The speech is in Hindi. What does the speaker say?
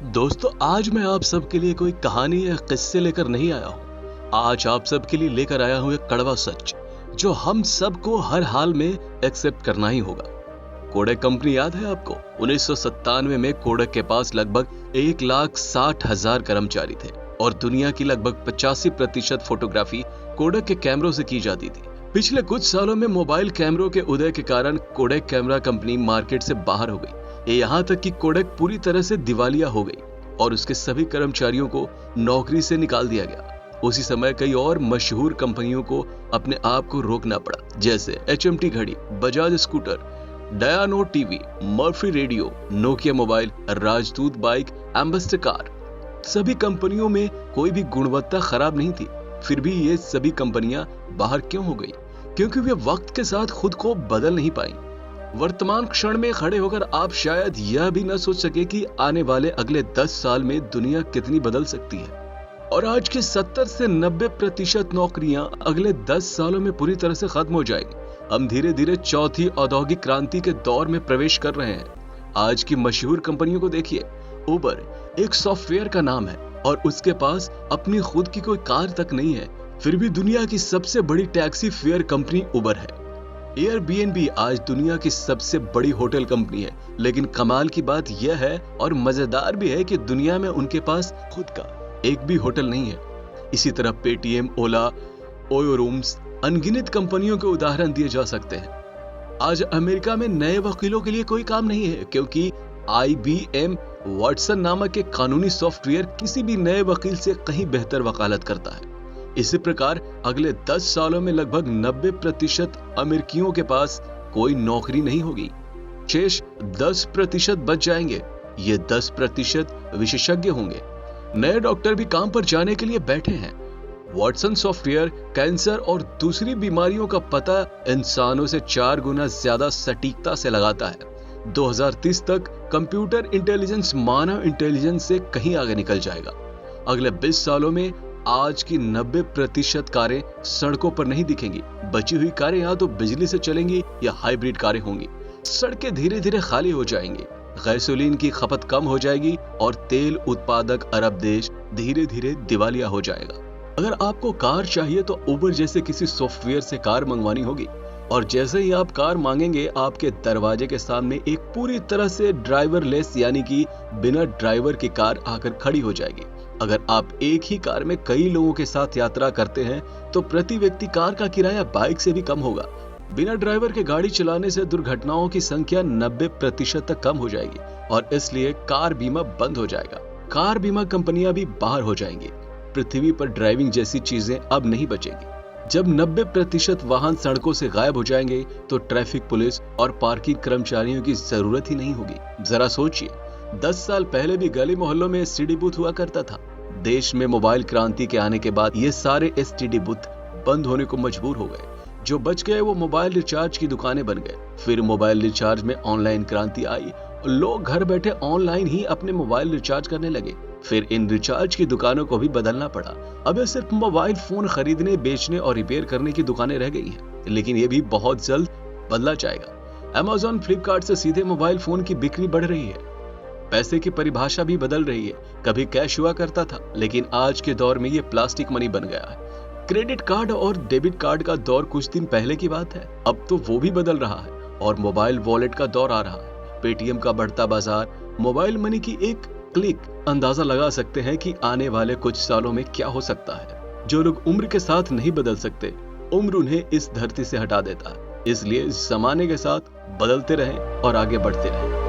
दोस्तों, आज मैं आप सबके लिए कोई कहानी या किस्से लेकर नहीं आया हूँ। आज आप सबके लिए लेकर आया हूँ एक कड़वा सच, जो हम सबको हर हाल में एक्सेप्ट करना ही होगा। कोडक कंपनी याद है आपको? 1997 में कोडक के पास लगभग 1,60,000 कर्मचारी थे और दुनिया की लगभग 85% फोटोग्राफी कोडक के कैमरों से की जाती थी। पिछले कुछ सालों में मोबाइल कैमरों के उदय के कारण कोडक कैमरा कंपनी मार्केट से बाहर हो गई। यहाँ तक कि कोडक पूरी तरह से दिवालिया हो गई और उसके सभी कर्मचारियों को नौकरी से निकाल दिया गया। उसी समय कई और मशहूर कंपनियों को अपने आप को रोकना पड़ा, जैसे HMT घड़ी, बजाज स्कूटर, डायनो TV, Murphy radio, Nokia mobile, Rajdoot bike, Ambassador car. सभी कंपनियों में कोई भी गुणवत्ता खराब नहीं थी, फिर भी ये सभी कंपनियां बाहर क्यों हो गई? क्योंकि वे वक्त के साथ खुद को बदल नहीं पाई। वर्तमान क्षण में खड़े होकर आप शायद यह भी न सोच सके कि आने वाले अगले 10 साल में दुनिया कितनी बदल सकती है। और आज की 70 से 90% नौकरियां अगले 10 सालों में पूरी तरह से खत्म हो जाएगी। हम धीरे धीरे चौथी औद्योगिक क्रांति के दौर में प्रवेश कर रहे हैं। आज की मशहूर कंपनियों को देखिए। उबर एक सॉफ्टवेयर का नाम है और उसके पास अपनी खुद की कोई कार तक नहीं है, फिर भी दुनिया की सबसे बड़ी टैक्सी फेयर कंपनी उबर है। एयरबीएनबी आज दुनिया की सबसे बड़ी होटल कंपनी है, लेकिन कमाल की बात यह है और मजेदार भी है कि दुनिया में उनके पास खुद का एक भी होटल नहीं है। इसी तरह पेटीएम, ओला, ओयो रूम्स, अनगिनत कंपनियों के उदाहरण दिए जा सकते हैं। आज अमेरिका में नए वकीलों के लिए कोई काम नहीं है, क्योंकि IBM वाटसन नामक एक कानूनी सॉफ्टवेयर किसी भी नए वकील से कहीं बेहतर वकालत करता है। इसी प्रकार अगले 10 सालों में लगभग 90% अमेरिकियों के पास कोई नौकरी नहीं होगी। शेष 10% बच जाएंगे। ये 10% विशेषज्ञ होंगे। नए डॉक्टर भी काम पर जाने के लिए बैठे हैं। वाटसन सॉफ्टवेयर कैंसर और दूसरी बीमारियों का पता इंसानों से 4 गुना ज्यादा सटीकता से लगाता है। 2030 तक कंप्यूटर इंटेलिजेंस मानव इंटेलिजेंस से कहीं आगे निकल जाएगा। अगले 20 सालों में आज की 90% कारें सड़कों पर नहीं दिखेंगी। बची हुई कारें या तो बिजली से चलेंगी या हाइब्रिड कारें होंगी। सड़कें धीरे धीरे खाली हो जाएंगी, गैसोलीन की खपत कम हो जाएगी और तेल उत्पादक अरब देश धीरे धीरे दिवालिया हो जाएगा। अगर आपको कार चाहिए तो उबर जैसे किसी सॉफ्टवेयर से कार मंगवानी होगी और जैसे ही आप कार मांगेंगे, आपके दरवाजे के सामने एक पूरी तरह से ड्राइवरलेस यानी कि बिना ड्राइवर की कार आकर खड़ी हो जाएगी। अगर आप एक ही कार में कई लोगों के साथ यात्रा करते हैं तो प्रति व्यक्ति कार का किराया बाइक से भी कम होगा। बिना ड्राइवर के गाड़ी चलाने से दुर्घटनाओं की संख्या 90% तक कम हो जाएगी और इसलिए कार बीमा बंद हो जाएगा। कार बीमा कंपनियां भी बाहर हो जाएंगी। पृथ्वी पर ड्राइविंग जैसी चीजें अब नहीं बचेंगी। जब 90% वाहन सड़कों से गायब हो जाएंगे तो ट्रैफिक पुलिस और पार्किंग कर्मचारियों की जरूरत ही नहीं होगी। जरा सोचिए, 10 साल पहले भी गली मोहल्लों में STD बूथ हुआ करता था। देश में मोबाइल क्रांति के आने के बाद ये सारे STD बूथ बंद होने को मजबूर हो गए। जो बच गए वो मोबाइल रिचार्ज की दुकानें बन गए। फिर मोबाइल रिचार्ज में ऑनलाइन क्रांति आई और लोग घर बैठे ऑनलाइन ही अपने मोबाइल रिचार्ज करने लगे। फिर इन रिचार्ज की दुकानों को भी बदलना पड़ा। अब सिर्फ मोबाइल फोन खरीदने, बेचने और रिपेयर करने की दुकानें रह गई हैं, लेकिन ये भी बहुत जल्द बदला जाएगा। Amazon, फ्लिपकार्ट से सीधे मोबाइल फोन की बिक्री बढ़ रही है। पैसे की परिभाषा भी बदल रही है। कभी कैश हुआ करता था, लेकिन आज के दौर में ये प्लास्टिक मनी बन गया है। क्रेडिट कार्ड और डेबिट कार्ड का दौर कुछ दिन पहले की बात है, अब तो वो भी बदल रहा है और मोबाइल वॉलेट का दौर आ रहा है। पेटीएम का बढ़ता बाजार, मोबाइल मनी की एक क्लिक अंदाजा लगा सकते हैं कि आने वाले कुछ सालों में क्या हो सकता है। जो लोग उम्र के साथ नहीं बदल सकते, उम्र उन्हें इस धरती से हटा देता है। इसलिए जमाने के साथ बदलते रहें और आगे बढ़ते रहें।